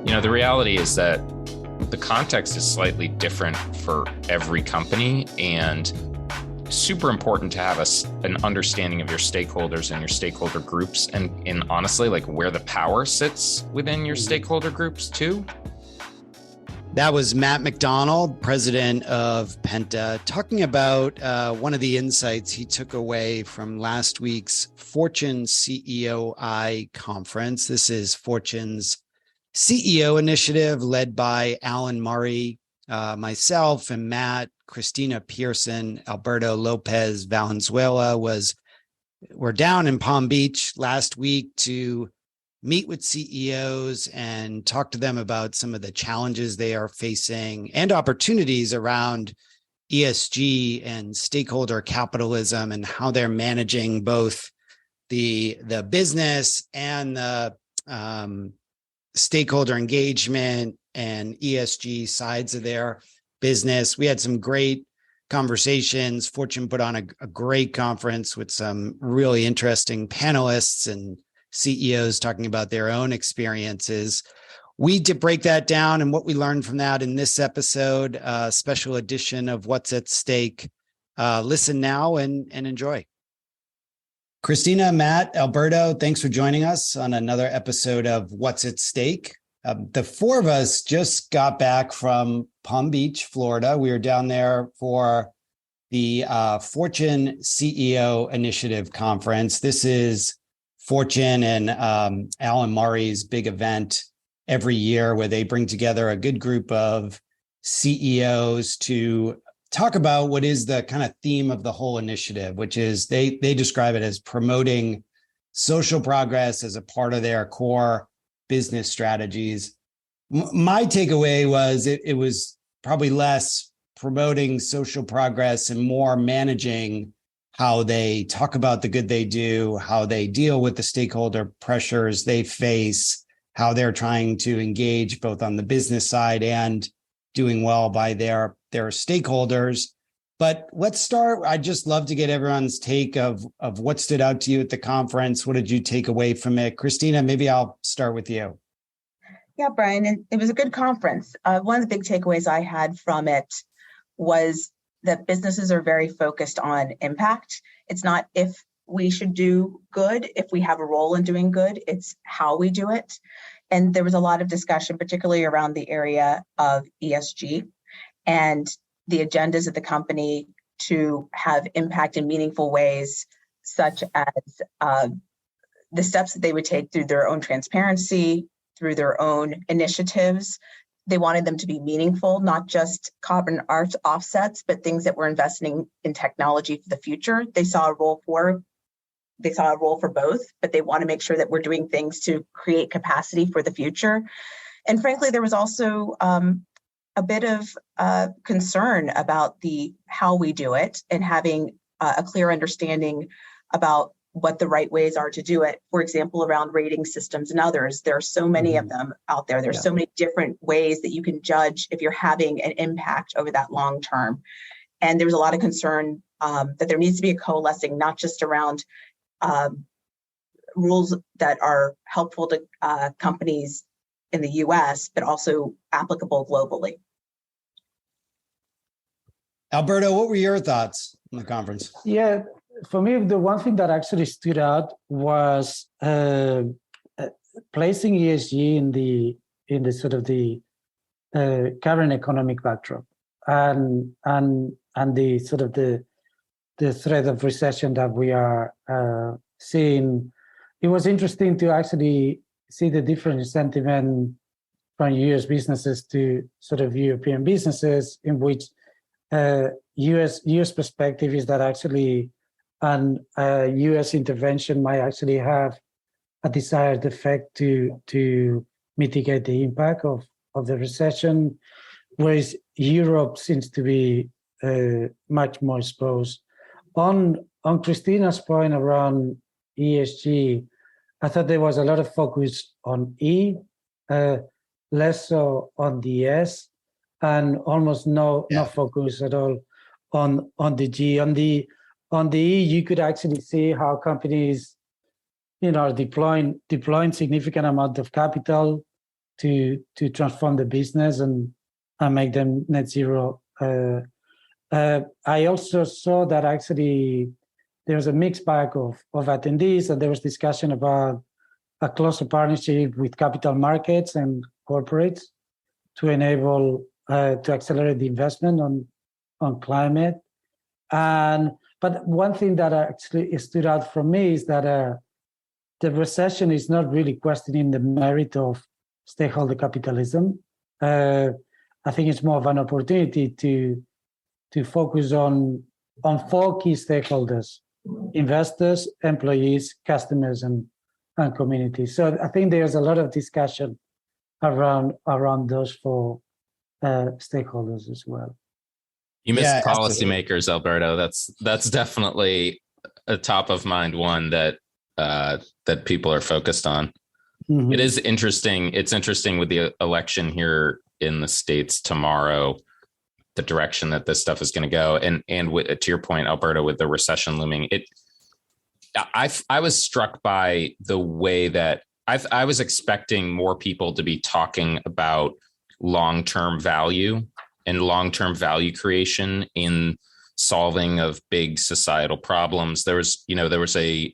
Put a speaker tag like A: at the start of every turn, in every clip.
A: The reality is that the context is slightly different for every company, and super important to have an understanding of your stakeholders and your stakeholder groups, and honestly, like where the power sits within your stakeholder groups too.
B: That was Matt McDonald, president of Penta, talking about one of the insights he took away from last week's Fortune CEOi conference. This is Fortune's CEO initiative led by Alan Murray, myself and Matt, Christina, Pearson, Alberto, Lopez, Valenzuela. We're down in Palm Beach last week to meet with CEOs and talk to them about some of the challenges they are facing and opportunities around ESG and stakeholder capitalism and how they're managing both the business and the stakeholder engagement and ESG sides of their business. We had some great conversations. Fortune put on a great conference with some really interesting panelists and CEOs talking about their own experiences. We did break that down and what we learned from that in this episode, a special edition of What's at Stake. Listen now and enjoy. Christina, Matt, Alberto, thanks for joining us on another episode of What's at Stake. The four of us just got back from Palm Beach, Florida. We were down there for the Fortune CEO Initiative Conference. This is Fortune and Alan Murray's big event every year where they bring together a good group of CEOs to talk about what is the kind of theme of the whole initiative, which is they describe it as promoting social progress as a part of their core business strategies. My takeaway was it was probably less promoting social progress and more managing how they talk about the good they do, how they deal with the stakeholder pressures they face, how they're trying to engage both on the business side and doing well by their stakeholders. But let's start. I'd just love to get everyone's take of what stood out to you at the conference. What did you take away from it? Christina, maybe I'll start with you.
C: Yeah, Bryan, it was a good conference. One of the big takeaways I had from it was that businesses are very focused on impact. It's not if we should do good, if we have a role in doing good, it's how we do it. And there was a lot of discussion, particularly around the area of ESG and the agendas of the company to have impact in meaningful ways, such as the steps that they would take through their own transparency, through their own initiatives. They wanted them to be meaningful, not just carbon offsets, but things that were investing in technology for the future. They saw a role for both, but they want to make sure that we're doing things to create capacity for the future. And frankly, there was also a bit of concern about how we do it and having a clear understanding about what the right ways are to do it. For example, around rating systems and others, there are so many of them out there. There's so many different ways that you can judge if you're having an impact over that long term. And there was a lot of concern that there needs to be a coalescing, not just around rules that are helpful to companies in the US, but also applicable globally.
B: Alberto, what were your thoughts on the conference?
D: Yeah, for me, the one thing that actually stood out was placing ESG in the sort of the current economic backdrop and the sort of the threat of recession that we are seeing. It was interesting to actually see the different sentiment from US businesses to sort of European businesses, in which US perspective is that actually an US intervention might actually have a desired effect to mitigate the impact of the recession, whereas Europe seems to be much more exposed. On Christina's point around ESG, I thought there was a lot of focus on E, less so on the S, and almost no focus at all on the G. On the E, you could actually see how companies, are deploying significant amount of capital to transform the business and make them net zero. I also saw that actually there was a mixed bag of attendees, and there was discussion about a closer partnership with capital markets and corporates to enable to accelerate the investment on climate. But one thing that actually stood out for me is that the recession is not really questioning the merit of stakeholder capitalism. I think it's more of an opportunity to focus on 4 key stakeholders: investors, employees, customers, and communities. So I think there's a lot of discussion around those 4 stakeholders as well.
A: You missed policymakers, Alberto. That's definitely a top of mind one that people are focused on. Mm-hmm. It is interesting. It's interesting with the election here in the States tomorrow, the direction that this stuff is going to go. And with, to your point, Alberto, with the recession looming, I was struck by the way that I was expecting more people to be talking about long-term value and long-term value creation in solving of big societal problems. There was a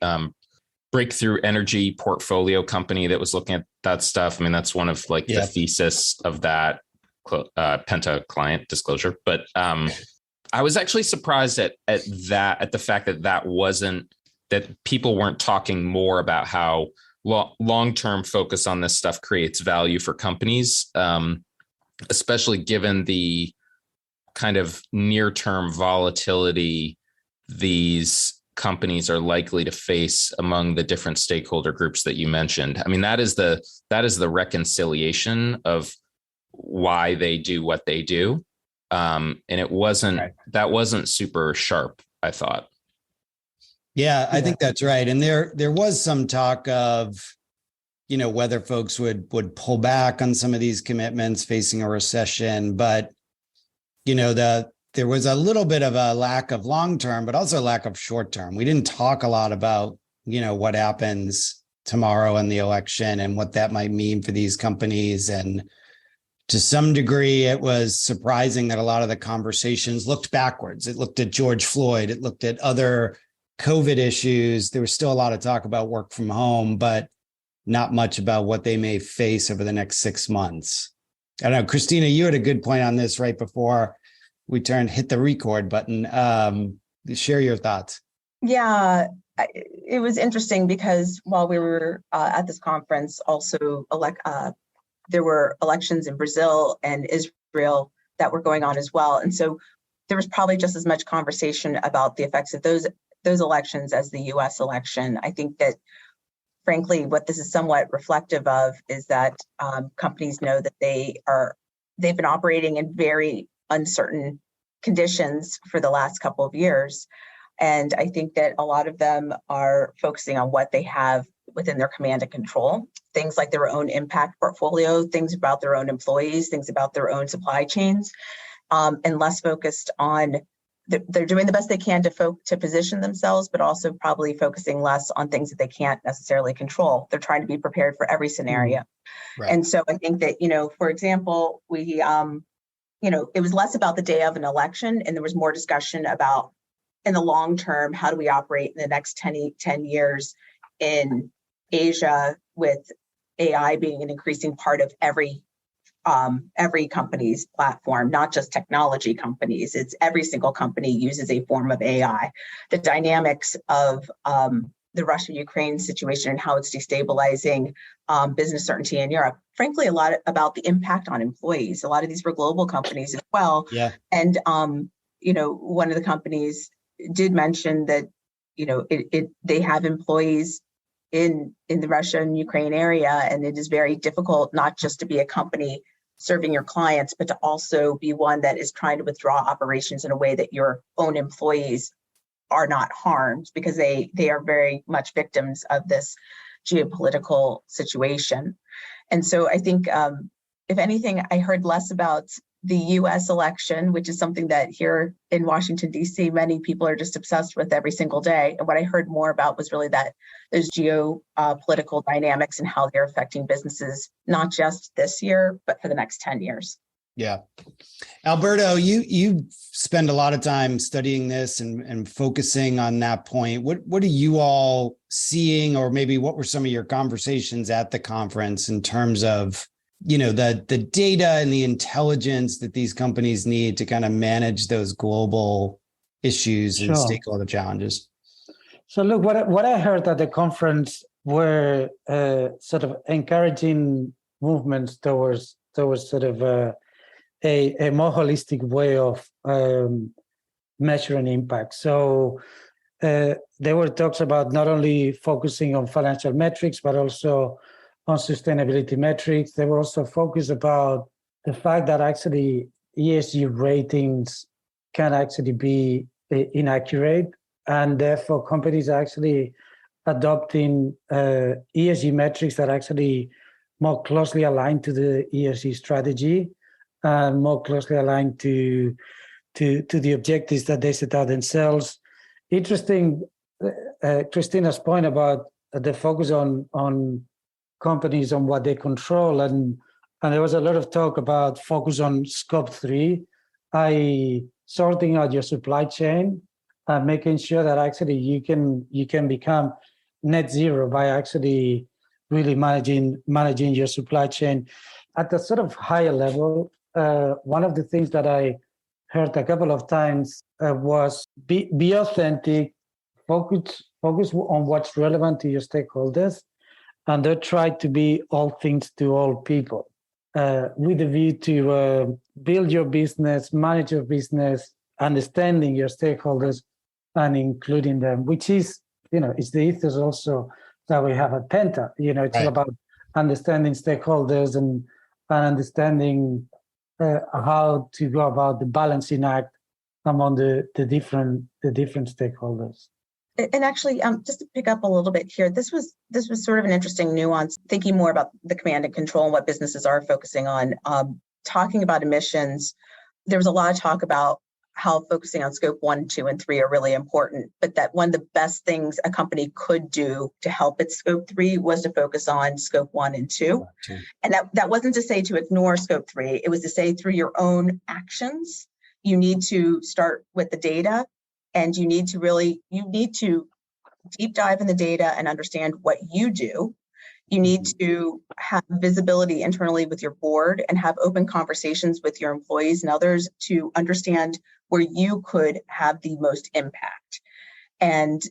A: breakthrough energy portfolio company that was looking at that stuff. I mean, that's one of the thesis of that Penta client disclosure. But I was actually surprised at the fact that people weren't talking more about how long-term focus on this stuff creates value for companies, especially given the kind of near-term volatility these companies are likely to face among the different stakeholder groups that you mentioned. I mean, that is the reconciliation of why they do what they do. And that wasn't super sharp, I thought.
B: Yeah, I think that's right. And there was some talk of, whether folks would pull back on some of these commitments facing a recession, but there was a little bit of a lack of long-term, but also a lack of short-term. We didn't talk a lot about, what happens tomorrow in the election and what that might mean for these companies. And to some degree, it was surprising that a lot of the conversations looked backwards. It looked at George Floyd. It looked at other COVID issues. There was still a lot of talk about work from home, but not much about what they may face over the next 6 months. I don't know, Christina, you had a good point on this right before we hit the record button. Share your thoughts.
C: Yeah, it was interesting because while we were at this conference, also there were elections in Brazil and Israel that were going on as well. And so there was probably just as much conversation about the effects of those elections as the US election. I think that, frankly, what this is somewhat reflective of is that companies know that they've been operating in very uncertain conditions for the last couple of years. And I think that a lot of them are focusing on what they have within their command and control, things like their own impact portfolio, things about their own employees, things about their own supply chains, and less focused on, they're doing the best they can to position themselves, but also probably focusing less on things that they can't necessarily control. They're trying to be prepared for every scenario. Right. And so I think that, for example, we, it was less about the day of an election, and there was more discussion about, in the long term, how do we operate in the next 10 years in Asia, with AI being an increasing part of every company's platform, not just technology companies. It's every single company uses a form of AI. The dynamics of the Russia-Ukraine situation and how it's destabilizing business certainty in Europe. Frankly, a lot about the impact on employees. A lot of these were global companies as well. Yeah. And one of the companies did mention that they have employees in the Russia and Ukraine area, and it is very difficult not just to be a company serving your clients, but to also be one that is trying to withdraw operations in a way that your own employees are not harmed, because they are very much victims of this geopolitical situation. And so I think, if anything, I heard less about the US election, which is something that here in Washington, D.C., many people are just obsessed with every single day. And what I heard more about was really that those geopolitical dynamics and how they're affecting businesses, not just this year, but for the next 10 years.
B: Yeah. Alberto, you spend a lot of time studying this and focusing on that point. What are you all seeing, or maybe what were some of your conversations at the conference in terms of, the data and the intelligence that these companies need to kind of manage those global issues and stakeholder challenges?
D: So look, what I heard at the conference were sort of encouraging movements towards sort of a more holistic way of measuring impact. So there were talks about not only focusing on financial metrics, but also on sustainability metrics. They were also focused about the fact that actually ESG ratings can actually be inaccurate, and therefore companies are actually adopting ESG metrics that are actually more closely aligned to the ESG strategy and more closely aligned to the objectives that they set out themselves. Interesting, Christina's point about the focus on companies, on what they control, and there was a lot of talk about focus on scope 3, i.e. sorting out your supply chain, making sure that actually you can become net zero by actually really managing your supply chain. At a sort of higher level, one of the things that I heard a couple of times was be authentic, focus on what's relevant to your stakeholders, and don't try to be all things to all people, with a view to build your business, manage your business, understanding your stakeholders and including them, which is, it's the ethos also that we have at Penta. It's all about understanding stakeholders and understanding how to go about the balancing act among the different stakeholders.
C: And actually, just to pick up a little bit here, this was sort of an interesting nuance, thinking more about the command and control and what businesses are focusing on. Talking about emissions, there was a lot of talk about how focusing on scope 1, 2, and 3 are really important, but that one of the best things a company could do to help its scope 3 was to focus on scope 1 and 2. And that wasn't to say to ignore scope 3. It was to say through your own actions, you need to start with the data, and you need to deep dive in the data and understand what you do. You need to have visibility internally with your board and have open conversations with your employees and others to understand where you could have the most impact. And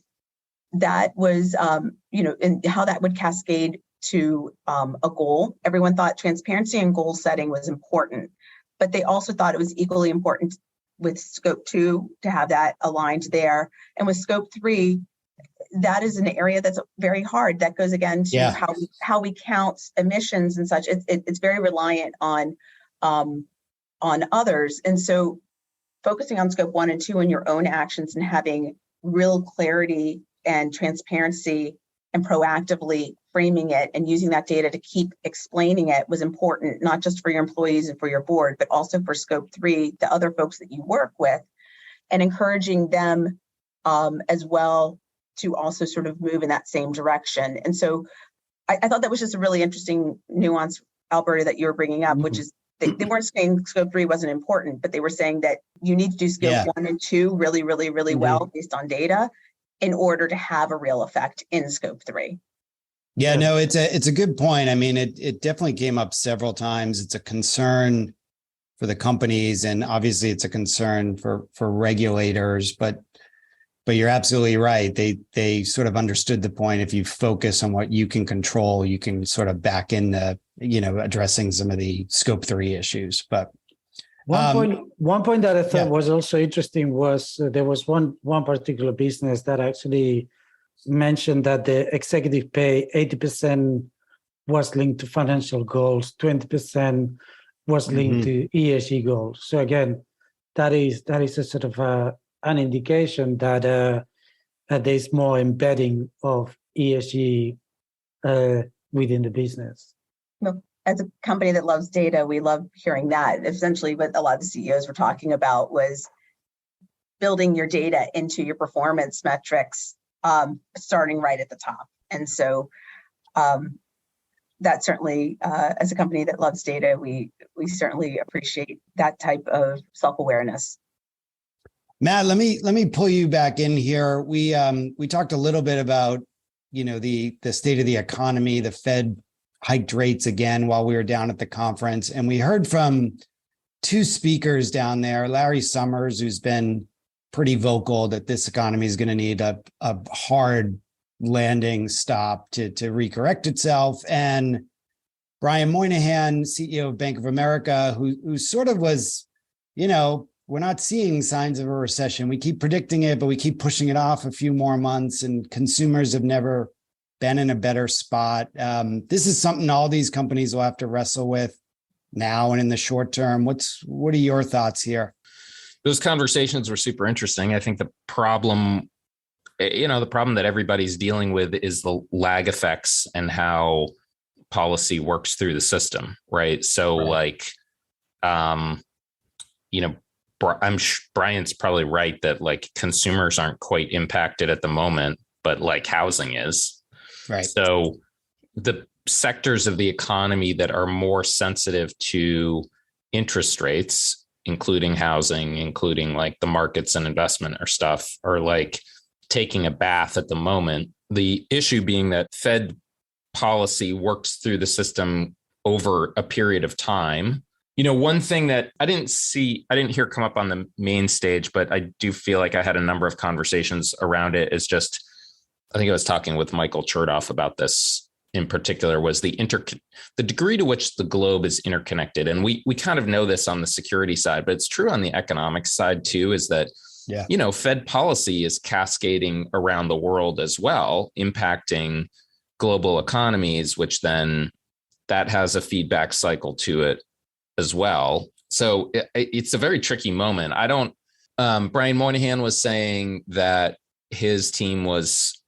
C: that was, and how that would cascade to a goal. Everyone thought transparency and goal setting was important, but they also thought it was equally important with scope 2 to have that aligned there. And with scope 3, that is an area that's very hard. That goes again to how we count emissions and such. It's very reliant on others. And so focusing on scope 1 and 2 in your own actions and having real clarity and transparency and proactively framing it and using that data to keep explaining it was important, not just for your employees and for your board, but also for scope 3, the other folks that you work with, and encouraging them as well to also sort of move in that same direction. And so I thought that was just a really interesting nuance, Alberto, that you were bringing up, which is they weren't saying scope 3 wasn't important, but they were saying that you need to do scope 1 and 2 really, really, really well based on data in order to have a real effect in scope 3.
B: Yeah, no, it's a good point. I mean, it definitely came up several times. It's a concern for the companies, and obviously it's a concern for regulators, but you're absolutely right. They sort of understood the point. If you focus on what you can control, you can sort of back into, addressing some of the scope 3 issues. But
D: one point that I thought was also interesting was there was one particular business that actually mentioned that the executive pay, 80% was linked to financial goals, 20% was linked to ESG goals. So again, that is a sort of an indication that there's more embedding of ESG within the business.
C: Well, as a company that loves data, we love hearing that. Essentially, what a lot of the CEOs were talking about was building your data into your performance metrics, starting right at the top. And so that certainly, as a company that loves data, we certainly appreciate that type of self-awareness.
B: Matt, let me pull you back in here. We talked a little bit about, the state of the economy. The Fed hiked rates again while we were down at the conference, and we heard from two speakers down there. Larry Summers, who's been pretty vocal that this economy is going to need a hard landing stop to recorrect itself, and Bryan Moynihan, CEO of Bank of America, who sort of was, we're not seeing signs of a recession. We keep predicting it, but we keep pushing it off a few more months, and consumers have never been in a better spot. This is something all these companies will have to wrestle with now and in the short term. What are your thoughts here?
A: Those conversations were super interesting. I think the problem that everybody's dealing with is the lag effects and how policy works through the system, right? So right. Brian's probably right that like consumers aren't quite impacted at the moment, but like housing is.
B: Right.
A: So the sectors of the economy that are more sensitive to interest rates, including housing, including like the markets and investment or stuff, are like taking a bath at the moment. The issue being that Fed policy works through the system over a period of time. One thing that I didn't hear come up on the main stage, but I do feel like I had a number of conversations around it, is just, I think I was talking with Michael Chertoff about this in particular, was the degree to which the globe is interconnected. And we kind of know this on the security side, but it's true on the economic side too, is that, Fed policy is cascading around the world as well, impacting global economies, which then that has a feedback cycle to it as well. So it's a very tricky moment. Bryan Moynihan was saying that his team was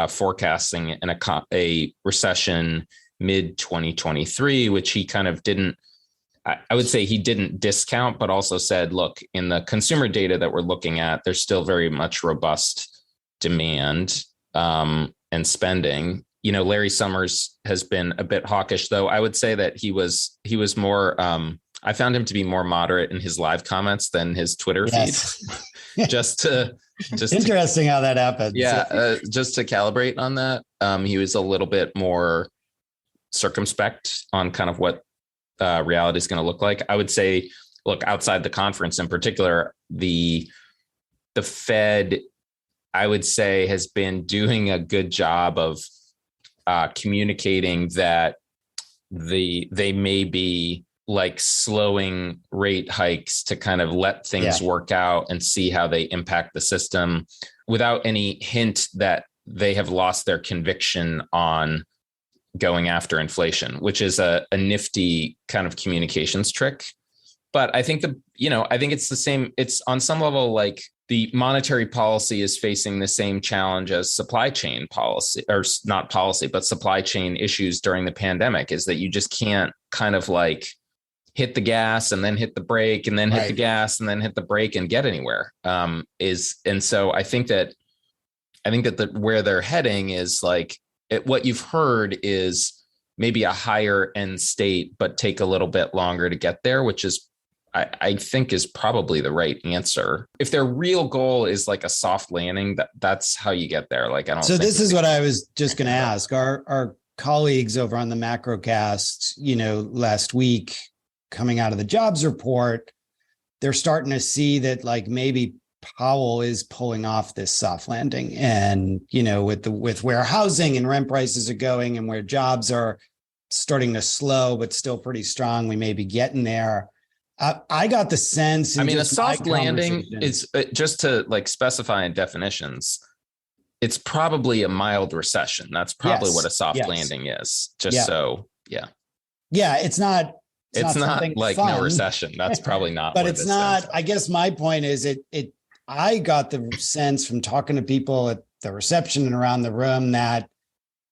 A: forecasting a recession mid 2023, which he kind of didn't, I would say he didn't discount, but also said, look, in the consumer data that we're looking at, there's still very much robust demand and spending. Larry Summers has been a bit hawkish, though. I would say that he was more, I found him to be more moderate in his live comments than his Twitter feed. just
B: interesting how that happens.
A: Yeah. Just to calibrate on that. He was a little bit more circumspect on kind of what reality is going to look like. I would say, look, outside the conference in particular, the Fed, I would say, has been doing a good job of communicating that they may be like slowing rate hikes to kind of let things work out and see how they impact the system, without any hint that they have lost their conviction on going after inflation, which is a nifty kind of communications trick. But I think I think it's the same. It's on some level like the monetary policy is facing the same challenge as supply chain policy, or not policy, but supply chain issues during the pandemic, is that you just can't kind of like hit the gas and then hit the brake and then hit the gas and then hit the brake and get anywhere. And so I think that where they're heading is like, what you've heard is maybe a higher end state, but take a little bit longer to get there, which is, I think, is probably the right answer. If their real goal is like a soft landing, that's how you get there. Like, I don't.
B: So this is what I was just going to ask. Our colleagues over on the Macrocast, last week, coming out of the jobs report, they're starting to see that like maybe Powell is pulling off this soft landing, and with where housing and rent prices are going and where jobs are starting to slow but still pretty strong, we may be getting there. I got the sense.
A: A soft landing is, just to like specify in definitions, it's probably a mild recession. That's probably what a soft landing is.
B: It's not.
A: It's not like fun. No recession. That's probably not.
B: But it's not. I guess my point is I got the sense from talking to people at the reception and around the room that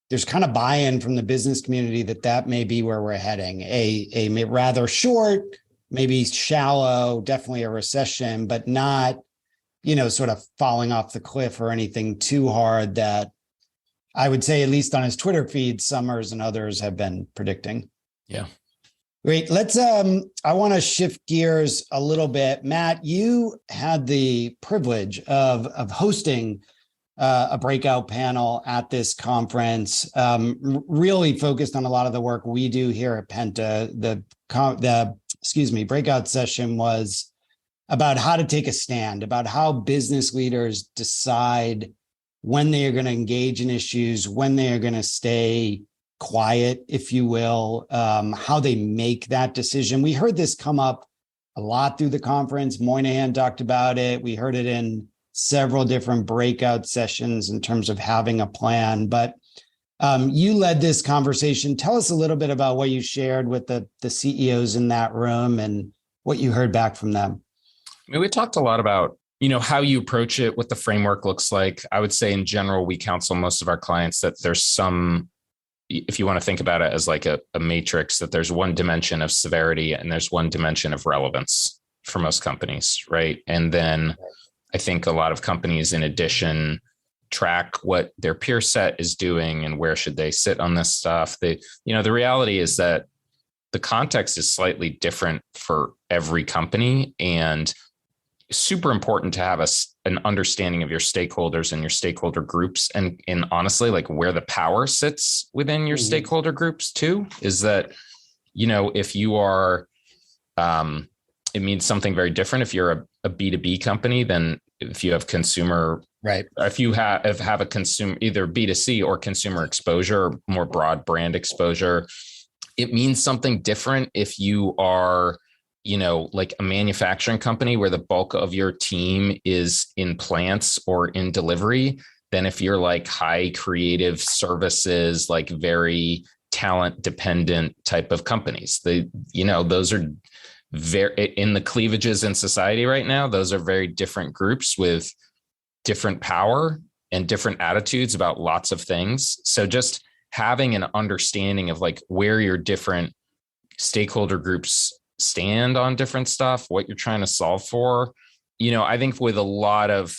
B: there's kind of buy-in from the business community that may be where we're heading. A rather short, maybe shallow, definitely a recession, but not, sort of falling off the cliff or anything too hard that I would say, at least on his Twitter feed, Summers and others have been predicting.
A: Yeah.
B: Great. Let's, I want to shift gears a little bit. Matt, you had the privilege of hosting a breakout panel at this conference, really focused on a lot of the work we do here at Penta. The breakout session was about how to take a stand, about how business leaders decide when they are going to engage in issues, when they are going to stay quiet, if you will, how they make that decision. We heard this come up a lot through the conference. Moynihan talked about it. We heard it in several different breakout sessions in terms of having a plan. But you led this conversation. Tell us a little bit about what you shared with the CEOs in that room and what you heard back from them.
A: I mean, we talked a lot about, how you approach it, what the framework looks like. I would say in general, we counsel most of our clients that there's some, if you want to think about it as like a matrix, that there's one dimension of severity and there's one dimension of relevance for most companies, right? And then I think a lot of companies, in addition, track what their peer set is doing and where should they sit on this stuff. The reality is that the context is slightly different for every company, and super important to have an understanding of your stakeholders and your stakeholder groups, and honestly, like where the power sits within your stakeholder groups too. Is that, if you are, it means something very different if you're a B2B company than if you have consumer,
B: right?
A: If you have a consumer, either B2C or consumer exposure, or more broad brand exposure. It means something different if you are, like a manufacturing company where the bulk of your team is in plants or in delivery, than if you're like high creative services, like very talent dependent type of companies. Those are very, in the cleavages in society right now, those are very different groups with different power and different attitudes about lots of things. So just having an understanding of like where your different stakeholder groups stand on different stuff, what you're trying to solve for. I think with a lot of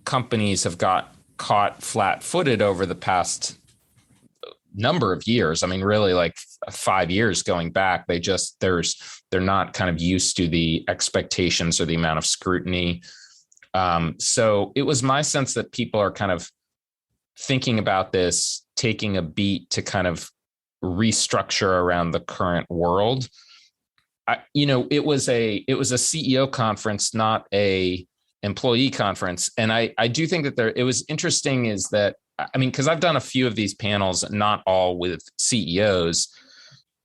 A: companies have got caught flat-footed over the past number of years. I mean, really like 5 years going back, they're not kind of used to the expectations or the amount of scrutiny. So it was my sense that people are kind of thinking about this, taking a beat to kind of restructure around the current world. It was a CEO conference, not a employee conference. And I do think that it was interesting is that, because I've done a few of these panels, not all with CEOs.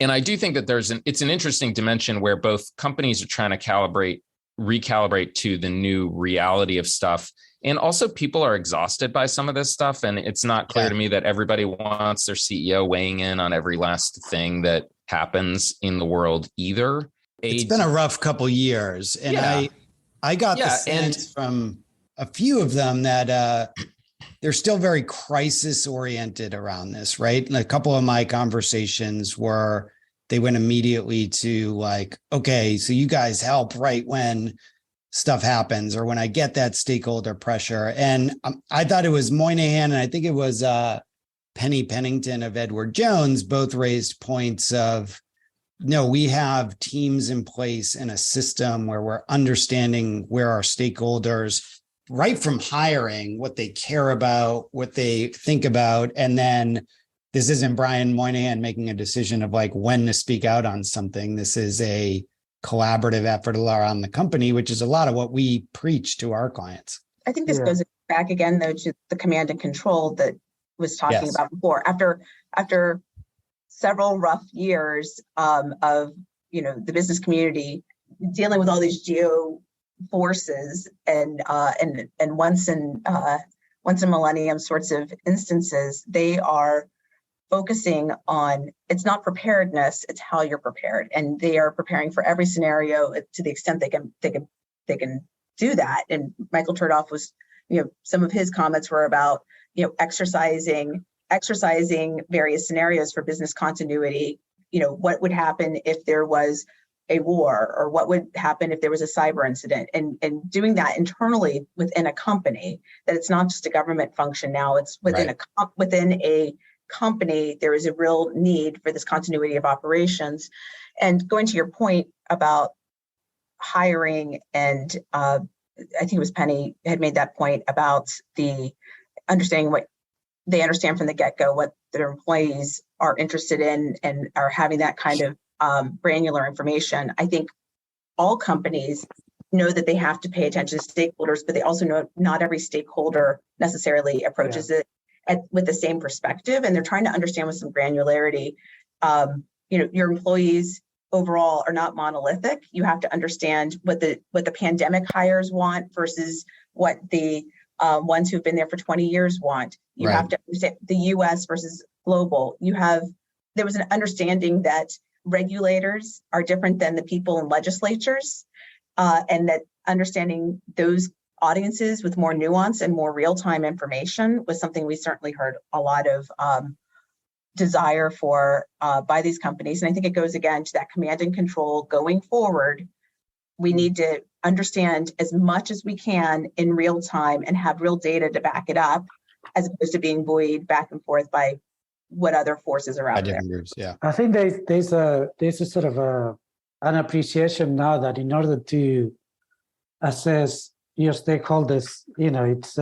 A: And I do think that it's an interesting dimension where both companies are trying to recalibrate to the new reality of stuff. And also people are exhausted by some of this stuff. And it's not clear to me that everybody wants their CEO weighing in on every last thing that happens in the world either.
B: It's been a rough couple years. And I got the sense from a few of them that they're still very crisis oriented around this, right? And a couple of my conversations were, they went immediately to like, okay, so you guys help right when stuff happens or when I get that stakeholder pressure. And I thought it was Moynihan and I think it was Penny Pennington of Edward Jones both raised points of, no, we have teams in place in a system where we're understanding where our stakeholders, right from hiring, what they care about, what they think about. And then this isn't Bryan Moynihan making a decision of like when to speak out on something. This is a collaborative effort around the company, which is a lot of what we preach to our clients.
C: I think this goes back again, though, to the command and control that was talking about before. After several rough years of the business community dealing with all these geo forces and once in a millennium sorts of instances, they are focusing on, it's not preparedness, it's how you're prepared, and they are preparing for every scenario to the extent they can do that. And Michael Chertoff was, some of his comments were about exercising exercising various scenarios for business continuity. What would happen if there was a war, or what would happen if there was a cyber incident, and doing that internally within a company, that it's not just a government function now, it's within within a company. There is a real need for this continuity of operations. And going to your point about hiring, and I think it was Penny had made that point about the understanding what they understand from the get-go, what their employees are interested in, and are having that kind of granular information. I think all companies know that they have to pay attention to stakeholders, but they also know not every stakeholder necessarily approaches it with the same perspective, and they're trying to understand with some granularity. Your employees overall are not monolithic. You have to understand what the pandemic hires want versus what the ones who've been there for 20 years want. You have to understand the US versus global. There was an understanding that regulators are different than the people in legislatures, and that understanding those audiences with more nuance and more real-time information was something we certainly heard a lot of desire for by these companies. And I think it goes again to that command and control going forward. We need to understand as much as we can in real time and have real data to back it up, as opposed to being buoyed back and forth by what other forces are out there.
B: Groups, yeah.
D: I think there's a sort of an appreciation now that in order to assess your stakeholders, it's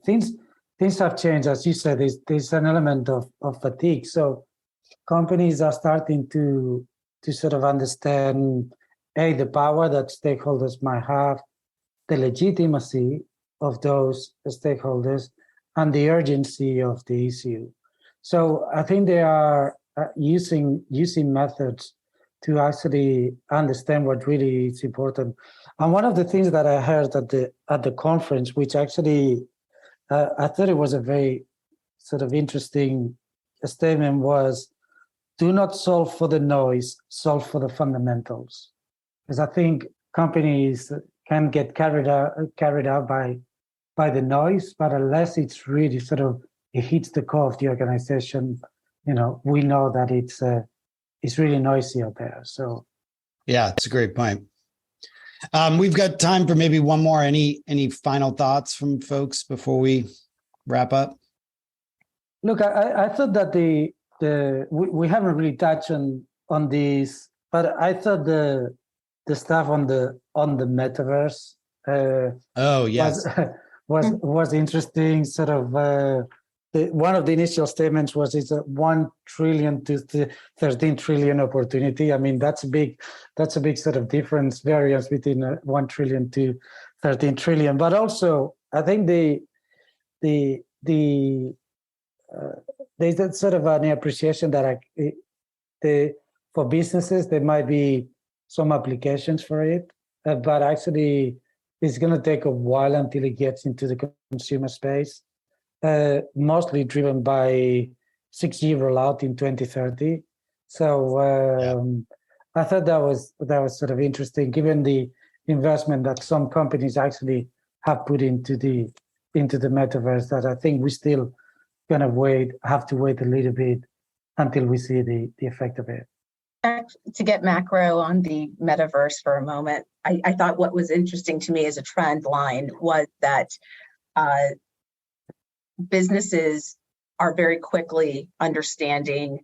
D: things have changed. As you said, there's an element of fatigue. So companies are starting to sort of understand the power that stakeholders might have, the legitimacy of those stakeholders, and the urgency of the issue. So I think they are using methods to actually understand what really is important. And one of the things that I heard at the conference, which actually I thought it was a very sort of interesting statement, was, do not solve for the noise, solve for the fundamentals. Because I think companies can get carried out by the noise, but unless it's really sort of it hits the core of the organization, we know that it's really noisy out there. So,
B: yeah, it's a great point. We've got time for maybe one more. Any final thoughts from folks before we wrap up?
D: Look, I thought that we haven't really touched on this, but I thought the stuff on the metaverse was interesting. Sort of one of the initial statements was it's a 1 trillion to 13 trillion opportunity. I mean, that's a big sort of variance between 1 trillion to 13 trillion. But also, I think there's that sort of an appreciation that for businesses there might be some applications for it, but actually it's going to take a while until it gets into the consumer space. Mostly driven by 6G rollout in 2030. So I thought that was sort of interesting, given the investment that some companies actually have put into the metaverse. That I think we still gonna have to wait a little bit until we see the effect of it.
C: To get macro on the metaverse for a moment, I thought what was interesting to me as a trend line was that businesses are very quickly understanding,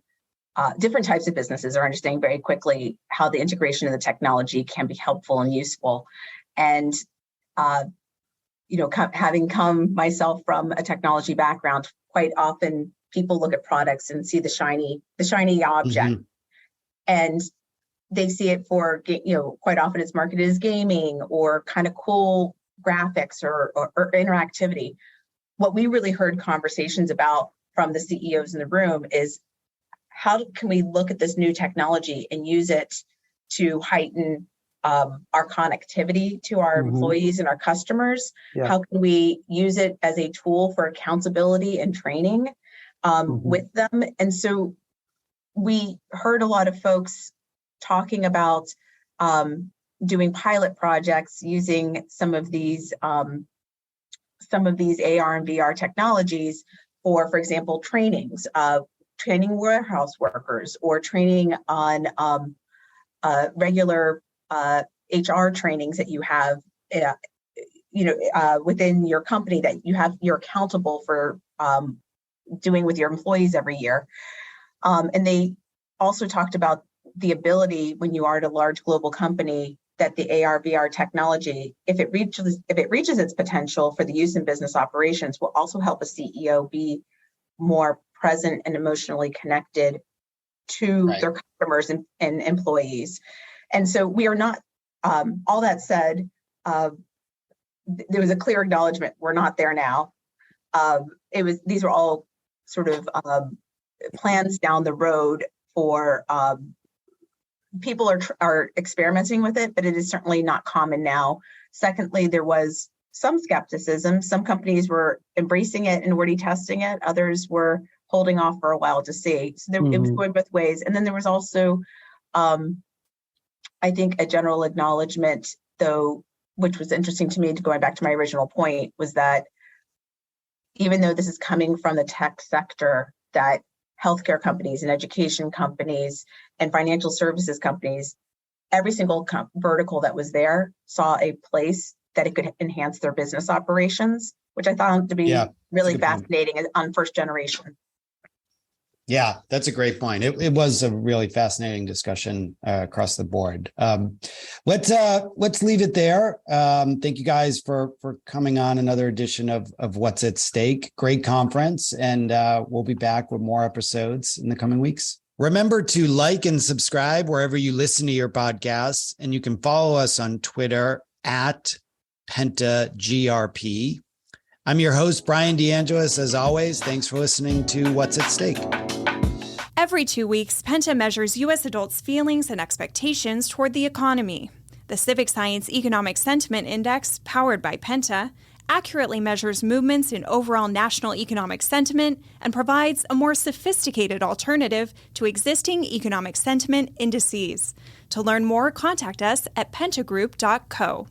C: different types of businesses are understanding very quickly how the integration of the technology can be helpful and useful. And, having come myself from a technology background, quite often people look at products and see the shiny object. Mm-hmm. And they see it for, quite often it's marketed as gaming or kind of cool graphics or interactivity. What we really heard conversations about from the CEOs in the room is, how can we look at this new technology and use it to heighten our connectivity to our employees and our customers? Yeah. How can we use it as a tool for accountability and training with them? And so we heard a lot of folks talking about doing pilot projects using some of these AR and VR technologies for example, trainings, training warehouse workers, or training on regular HR trainings that you have, within your company that you're accountable for doing with your employees every year. And they also talked about the ability, when you are at a large global company, that the AR/VR technology, if it reaches its potential for the use in business operations, will also help a CEO be more present and emotionally connected to their customers and employees. And so we are not, all that said, there was a clear acknowledgement, we're not there now. These are all sort of plans down the road for people are experimenting with it, but it is certainly not common now. Secondly, there was some skepticism. Some companies were embracing it and already testing it. Others were holding off for a while to see. So it was going both ways. And then there was also, I think, a general acknowledgement, though, which was interesting to me, going back to my original point, was that even though this is coming from the tech sector, that healthcare companies and education companies and financial services companies, every single vertical that was there saw a place that it could enhance their business operations, which I found to be really fascinating on first generation.
B: Yeah, that's a great point. It was a really fascinating discussion across the board. Let's leave it there. Thank you guys for coming on another edition of What's at Stake. Great conference, and we'll be back with more episodes in the coming weeks. Remember to like and subscribe wherever you listen to your podcasts, and you can follow us on Twitter at Penta GRP. I'm your host, Bryan DeAngelis. As always, thanks for listening to What's at Stake.
E: Every 2 weeks, Penta measures U.S. adults' feelings and expectations toward the economy. The Civic Science Economic Sentiment Index, powered by Penta, accurately measures movements in overall national economic sentiment and provides a more sophisticated alternative to existing economic sentiment indices. To learn more, contact us at pentagroup.co.